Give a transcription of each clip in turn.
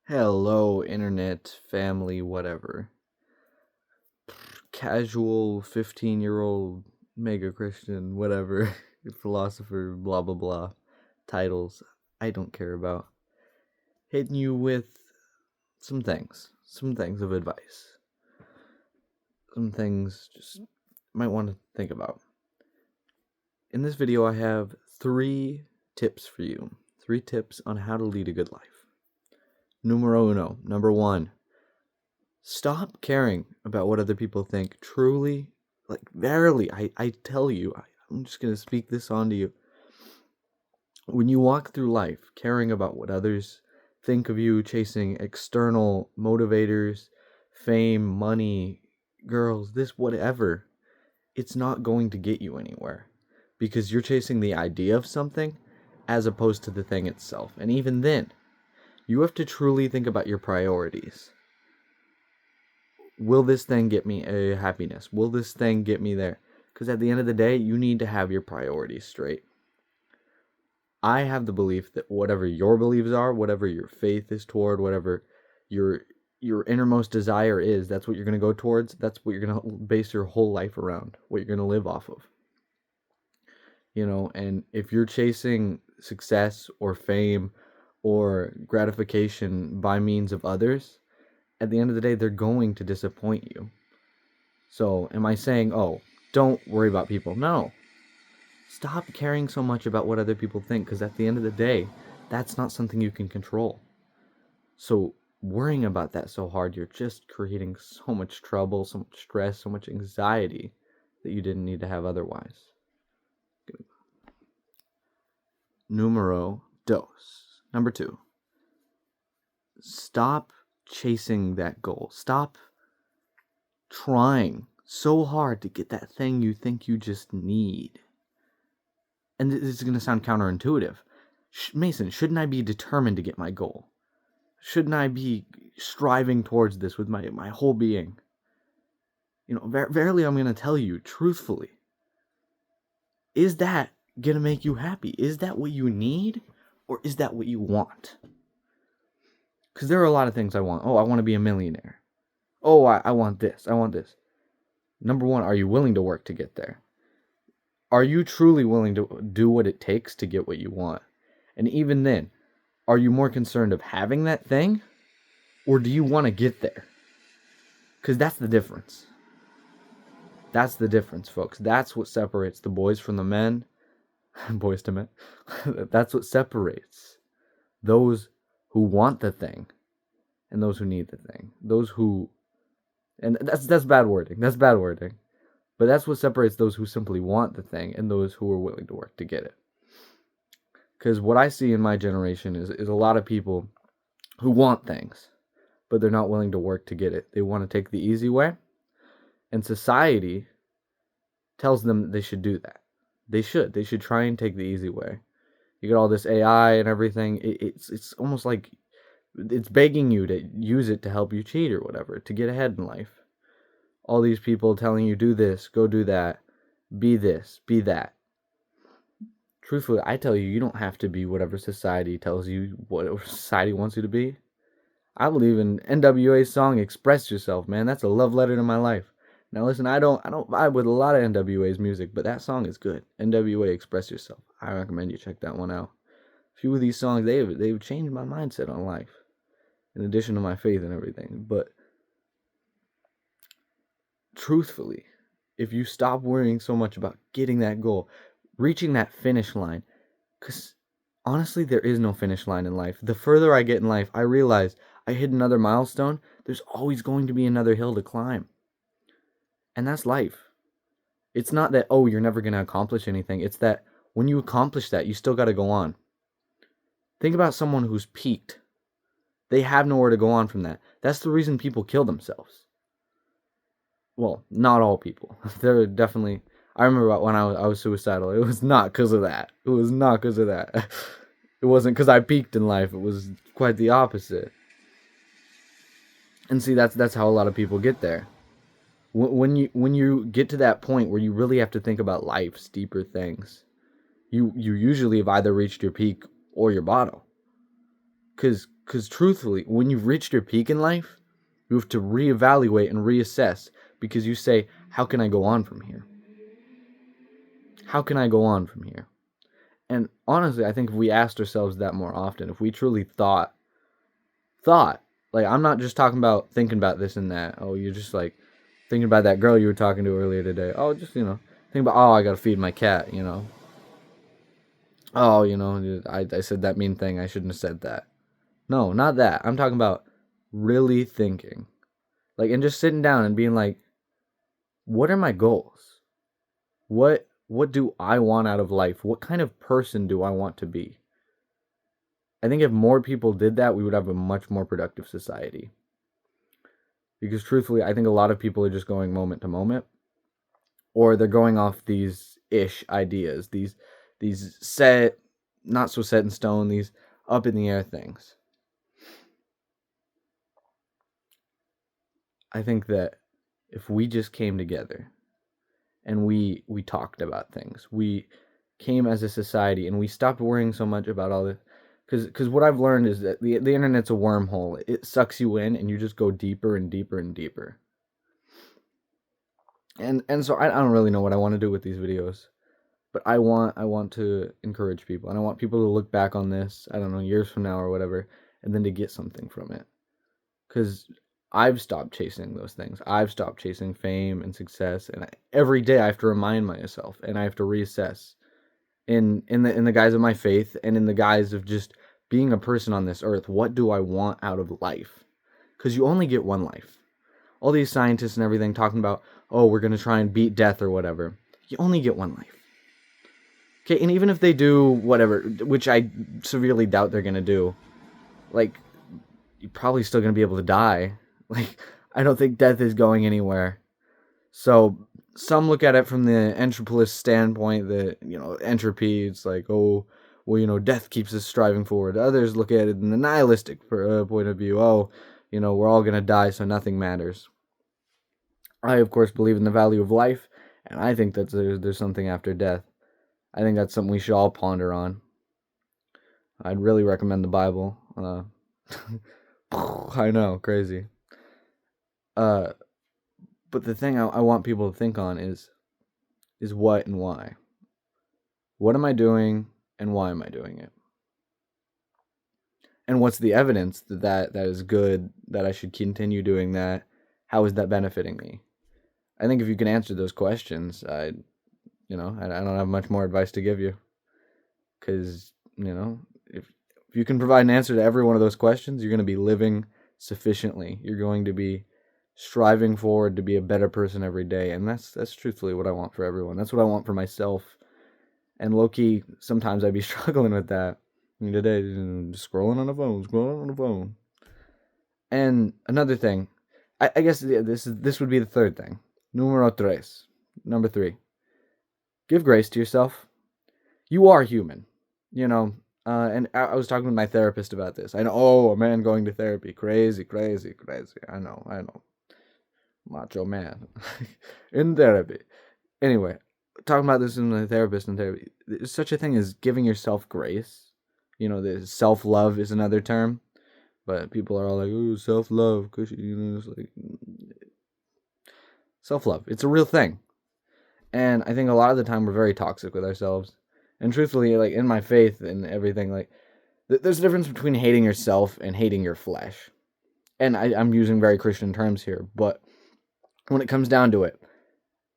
Hello, internet, family, whatever. Casual 15-year-old mega Christian, whatever, philosopher, blah blah blah. Titles I don't care about. Hitting you with some things of advice. Some things just might want to think about. In this video, I have 3 tips for you. 3 tips on how to lead a good life. Numero uno, number 1. Stop caring about what other people think. Truly, verily, I tell you, I'm just going to speak this onto you. When you walk through life caring about what others think of you, chasing external motivators, fame, money, girls, this, whatever, it's not going to get you anywhere. Because you're chasing the idea of something as opposed to the thing itself. And even then, you have to truly think about your priorities. Will this thing get me a happiness? Will this thing get me there? Because at the end of the day, you need to have your priorities straight. I have the belief that whatever your beliefs are, whatever your faith is toward, whatever your innermost desire is, that's what you're going to go towards. That's what you're going to base your whole life around, what you're going to live off of. And if you're chasing success or fame or gratification by means of others, at the end of the day, they're going to disappoint you. So, am I saying, don't worry about people? No. Stop caring so much about what other people think, because at the end of the day, that's not something you can control. So, worrying about that so hard, you're just creating so much trouble, so much stress, so much anxiety that you didn't need to have otherwise. Numero dos. Number 2. Stop chasing that goal. Stop trying so hard to get that thing you think you just need. And this is going to sound counterintuitive. Mason, shouldn't I be determined to get my goal? Shouldn't I be striving towards this with my whole being? Verily I'm going to tell you, truthfully, is that going to make you happy? Is that what you need? Or is that what you want? Because there are a lot of things I want. I want to be a millionaire. I want this. I want this. Number 1, are you willing to work to get there? Are you truly willing to do what it takes to get what you want? And even then, are you more concerned of having that thing? Or do you want to get there? Because that's the difference. That's the difference, folks. That's what separates the boys from the men. Boys to men. That's what separates those who want the thing and those who need the thing. Those who... And that's bad wording. That's bad wording. But that's what separates those who simply want the thing and those who are willing to work to get it. Because what I see in my generation is a lot of people who want things, but they're not willing to work to get it. They want to take the easy way. And society tells them that they should do that. They should. They should try and take the easy way. You get all this AI and everything. It's almost like it's begging you to use it to help you cheat or whatever, to get ahead in life. All these people telling you, do this, go do that, be this, be that. Truthfully, I tell you, you don't have to be whatever society tells you, whatever society wants you to be. I believe in NWA's song, Express Yourself, man. That's a love letter to my life. Now listen, I don't vibe with a lot of NWA's music, but that song is good. NWA, Express Yourself. I recommend you check that one out. A few of these songs, they've changed my mindset on life, in addition to my faith and everything. But truthfully, if you stop worrying so much about getting that goal, reaching that finish line, because honestly, there is no finish line in life. The further I get in life, I realize I hit another milestone, there's always going to be another hill to climb. And that's life. It's not that, you're never going to accomplish anything. It's that when you accomplish that, you still got to go on. Think about someone who's peaked. They have nowhere to go on from that. That's the reason people kill themselves. Well, not all people. There are definitely... I remember when I was suicidal. It was not because of that. It was not because of that. It wasn't because I peaked in life. It was quite the opposite. And see, that's how a lot of people get there. When you get to that point where you really have to think about life's deeper things, you usually have either reached your peak or your bottom. Because Because truthfully, when you've reached your peak in life, you have to reevaluate and reassess, because you say, how can I go on from here? How can I go on from here? And honestly, I think if we asked ourselves that more often, if we truly thought, like, I'm not just talking about thinking about this and that. Oh, you're just like thinking about that girl you were talking to earlier today. Oh, just, think about, oh, I got to feed my cat, Oh, I said that mean thing. I shouldn't have said that. No, not that. I'm talking about really thinking. Like, and just sitting down and being like, what are my goals? What do I want out of life? What kind of person do I want to be? I think if more people did that, we would have a much more productive society. Because truthfully, I think a lot of people are just going moment to moment, or they're going off these ish ideas, these set, not so set in stone, these up in the air things. I think that if we just came together and we talked about things, we came as a society and we stopped worrying so much about all this, because what I've learned is that the internet's a wormhole. It sucks you in and you just go deeper and deeper and deeper. And so I don't really know what I want to do with these videos, but I want to encourage people, and I want people to look back on this, I don't know, years from now or whatever, and then to get something from it. Because I've stopped chasing those things. I've stopped chasing fame and success, and every day I have to remind myself, and I have to reassess in the guise of my faith and in the guise of just being a person on this earth. What do I want out of life? Because you only get one life. All these scientists and everything talking about, oh, we're going to try and beat death or whatever. You only get one life. Okay, and even if they do whatever, which I severely doubt they're going to do, like, you're probably still going to be able to die. Like, I don't think death is going anywhere. So some look at it from the entropist standpoint that, entropy, it's like, oh, well, death keeps us striving forward. Others look at it in the nihilistic point of view. Oh, we're all going to die, so nothing matters. I, of course, believe in the value of life, and I think that there's something after death. I think that's something we should all ponder on. I'd really recommend the Bible. I know, crazy. But the thing I want people to think on is what and why. What am I doing, and why am I doing it? And what's the evidence that is good, that I should continue doing that? How is that benefiting me? I think if you can answer those questions, I don't have much more advice to give you. Because, if you can provide an answer to every one of those questions, you're going to be living sufficiently. You're going to be striving forward to be a better person every day. And that's truthfully what I want for everyone. That's what I want for myself. And low-key, sometimes I'd be struggling with that. Today, just scrolling on the phone. And another thing, I guess this would be the third thing. Number 3. Give grace to yourself. You are human, and I was talking with my therapist about this. I know, oh, a man going to therapy, crazy. I know. Macho man in therapy. Anyway, talking about this in the therapist in therapy, there's such a thing as giving yourself grace. The self-love is another term, but people are all like, oh, self-love, cause it's like self-love. It's a real thing, and I think a lot of the time we're very toxic with ourselves. And truthfully, like, in my faith and everything, like, there's a difference between hating yourself and hating your flesh. And I'm using very Christian terms here, but when it comes down to it,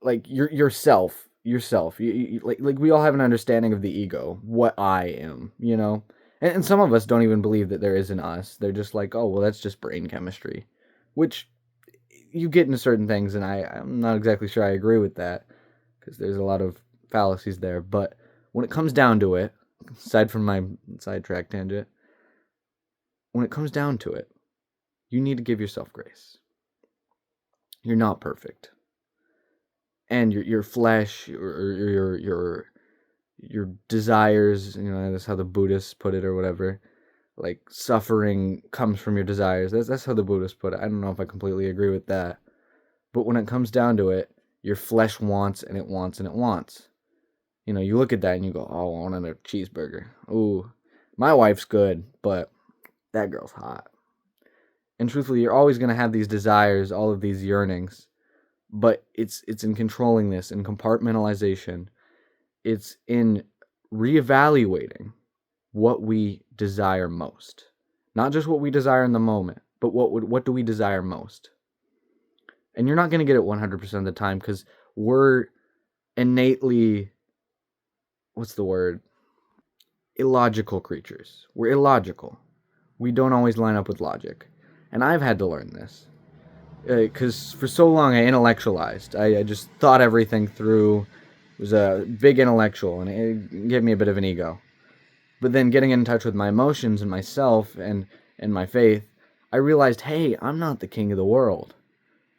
like, yourself, like we all have an understanding of the ego, what I am, And some of us don't even believe that there is an us. They're just like, oh, well, that's just brain chemistry, which you get into certain things, and I'm not exactly sure I agree with that, because there's a lot of fallacies there, but when it comes down to it, aside from my sidetrack tangent, when it comes down to it, you need to give yourself grace. You're not perfect. And your flesh, or your desires, that's how the Buddhists put it or whatever, like, suffering comes from your desires. That's how the Buddhists put it. I don't know if I completely agree with that. But when it comes down to it, your flesh wants and it wants and it wants. You look at that and you go, oh, I want a cheeseburger. Ooh, my wife's good, but that girl's hot. And truthfully, you're always going to have these desires, all of these yearnings, but it's in controlling this, in compartmentalization. It's in reevaluating what we desire most. Not just what we desire in the moment, but what do we desire most? And you're not going to get it 100% of the time because we're innately, what's the word? Illogical creatures. We're illogical. We don't always line up with logic. And I've had to learn this. Because for so long I intellectualized. I just thought everything through. Was a big intellectual, and it gave me a bit of an ego. But then getting in touch with my emotions and myself and my faith, I realized, hey, I'm not the king of the world.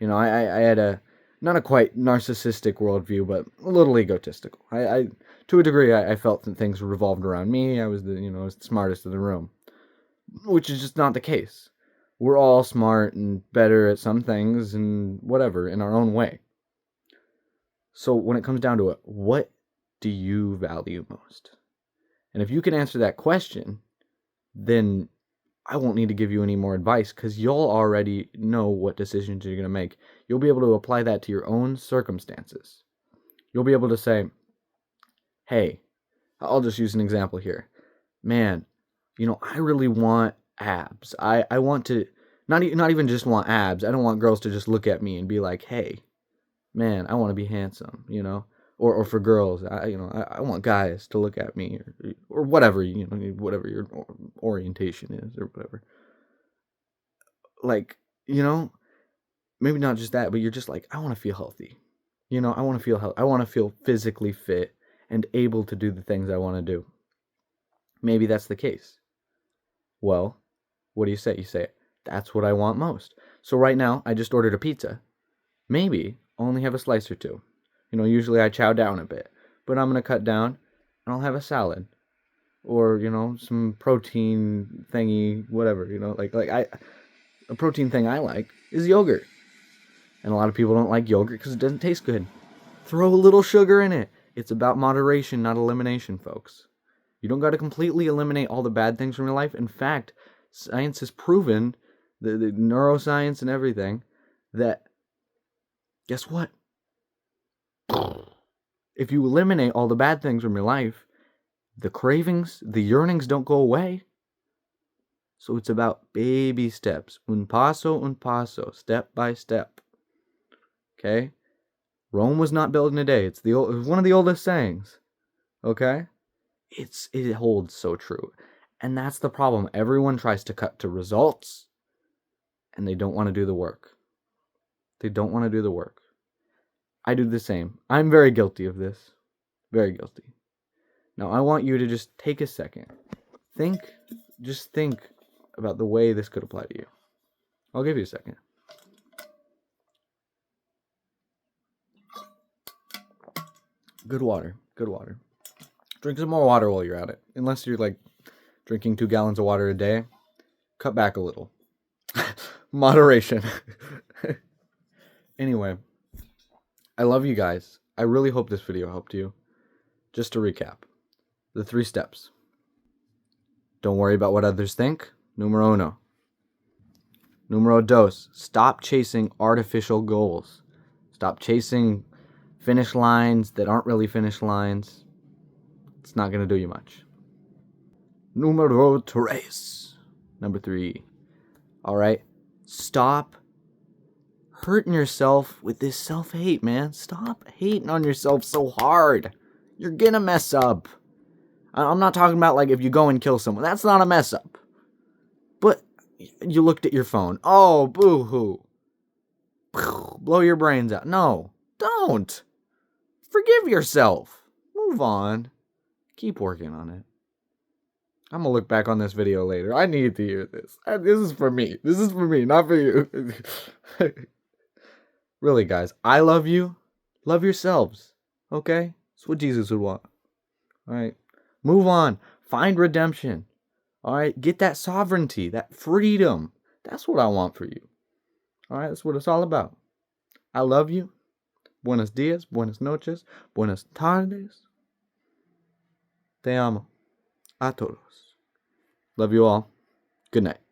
I had not a quite narcissistic worldview, but a little egotistical. I to a degree, I felt that things revolved around me. I was I was the smartest in the room, which is just not the case. We're all smart and better at some things and whatever in our own way. So when it comes down to it, what do you value most? And if you can answer that question, then I won't need to give you any more advice because you'll already know what decisions you're going to make. You'll be able to apply that to your own circumstances. You'll be able to say, hey, I'll just use an example here. Man, I really want abs. I want to, not even just want abs. I don't want girls to just look at me and be like, hey, man, I want to be handsome, or for girls, I want guys to look at me or whatever, whatever your orientation is or whatever. Like, maybe not just that, but you're just like, I want to feel healthy. I want to feel healthy. I want to feel physically fit and able to do the things I want to do. Maybe that's the case. Well, what do you say? You say, that's what I want most. So right now, I just ordered a pizza. Maybe only have a slice or two. Usually I chow down a bit, but I'm going to cut down and I'll have a salad or, some protein thingy, whatever, a protein thing I like is yogurt. And a lot of people don't like yogurt because it doesn't taste good. Throw a little sugar in it. It's about moderation, not elimination, folks. You don't got to completely eliminate all the bad things from your life. In fact, science has proven, the neuroscience and everything, that guess what? If you eliminate all the bad things from your life, the cravings, the yearnings don't go away. So it's about baby steps. Un paso, step by step. Okay? Rome was not built in a day. It's one of the oldest sayings. Okay? It holds so true. And that's the problem. Everyone tries to cut to results, and they don't want to do the work. They don't want to do the work. I do the same. I'm very guilty of this. Very guilty. Now, I want you to just take a second. Just think about the way this could apply to you. I'll give you a second. Good water. Good water. Drink some more water while you're at it. Unless you're like drinking 2 gallons of water a day, cut back a little. Moderation. Anyway, I love you guys. I really hope this video helped you. Just to recap, the 3 steps. Don't worry about what others think. Numero uno. Numero dos. Stop chasing artificial goals. Stop chasing finish lines that aren't really finish lines. It's not going to do you much. Numero tres. Number 3. All right. Stop hurting yourself with this self-hate, man. Stop hating on yourself so hard. You're going to mess up. I'm not talking about like if you go and kill someone. That's not a mess up. But you looked at your phone. Oh, boo-hoo. Blow your brains out. No, don't. Forgive yourself. Move on. Keep working on it. I'm going to look back on this video later. I need to hear this. This is for me. This is for me, not for you. Really, guys, I love you. Love yourselves. Okay? That's what Jesus would want. All right? Move on. Find redemption. All right? Get that sovereignty, that freedom. That's what I want for you. All right? That's what it's all about. I love you. Buenos dias, buenas noches, buenas tardes. Te amo. A todos. Love you all. Good night.